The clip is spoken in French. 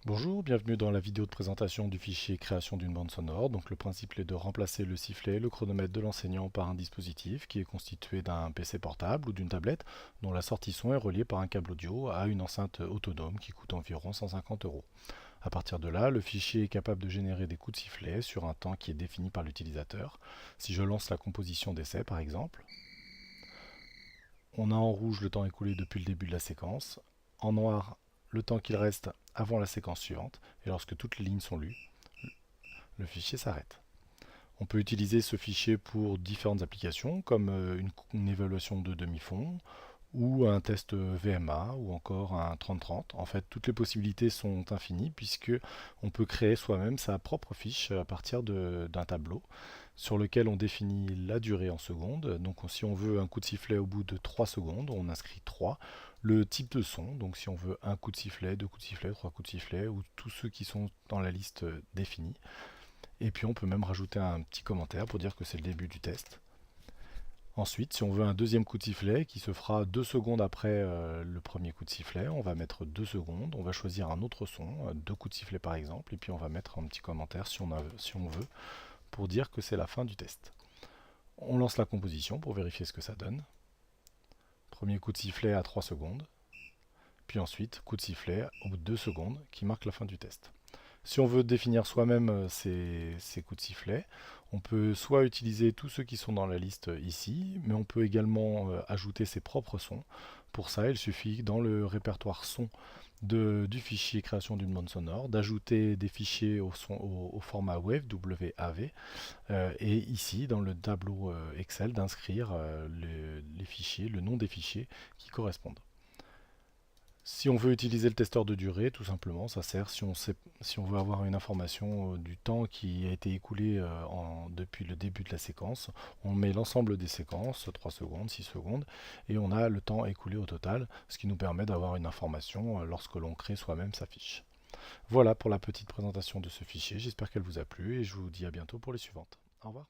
Bonjour, bienvenue dans la vidéo de présentation du fichier création d'une bande sonore. Donc le principe est de remplacer le sifflet et le chronomètre de l'enseignant par un dispositif qui est constitué d'un PC portable ou d'une tablette dont la sortie son est reliée par un câble audio à une enceinte autonome qui coûte environ 150 euros. À partir de là, le fichier est capable de générer des coups de sifflet sur un temps qui est défini par l'utilisateur. Si je lance la composition d'essai par exemple, on a en rouge le temps écoulé depuis le début de la séquence, en noir le temps qu'il reste avant la séquence suivante, et lorsque toutes les lignes sont lues, le fichier s'arrête. On peut utiliser ce fichier pour différentes applications, comme une évaluation de demi-fond, ou un test VMA, ou encore un 30-30. En fait, toutes les possibilités sont infinies, puisque on peut créer soi-même sa propre fiche à partir d'un tableau, sur lequel on définit la durée en secondes. Donc si on veut un coup de sifflet au bout de 3 secondes, on inscrit 3. Le type de son, donc si on veut un coup de sifflet, deux coups de sifflet, trois coups de sifflet, ou tous ceux qui sont dans la liste définie. Et puis on peut même rajouter un petit commentaire pour dire que c'est le début du test. Ensuite, si on veut un deuxième coup de sifflet qui se fera 2 secondes après le premier coup de sifflet, on va mettre 2 secondes, on va choisir un autre son, 2 coups de sifflet par exemple, et puis on va mettre un petit commentaire si on veut, pour dire que c'est la fin du test. On lance la composition pour vérifier ce que ça donne. Premier coup de sifflet à 3 secondes, puis ensuite coup de sifflet au bout de 2 secondes qui marque la fin du test. Si on veut définir soi-même ces coups de sifflet, on peut soit utiliser tous ceux qui sont dans la liste ici, mais on peut également ajouter ses propres sons. Pour ça, il suffit dans le répertoire son du fichier création d'une bande sonore d'ajouter des fichiers au format WAV, WAV, et ici dans le tableau Excel d'inscrire les fichiers, le nom des fichiers qui correspondent. Si on veut utiliser le testeur de durée, tout simplement, ça sert si on veut avoir une information du temps qui a été écoulé depuis le début de la séquence. On met l'ensemble des séquences, 3 secondes, 6 secondes, et on a le temps écoulé au total, ce qui nous permet d'avoir une information lorsque l'on crée soi-même sa fiche. Voilà pour la petite présentation de ce fichier, j'espère qu'elle vous a plu et je vous dis à bientôt pour les suivantes. Au revoir.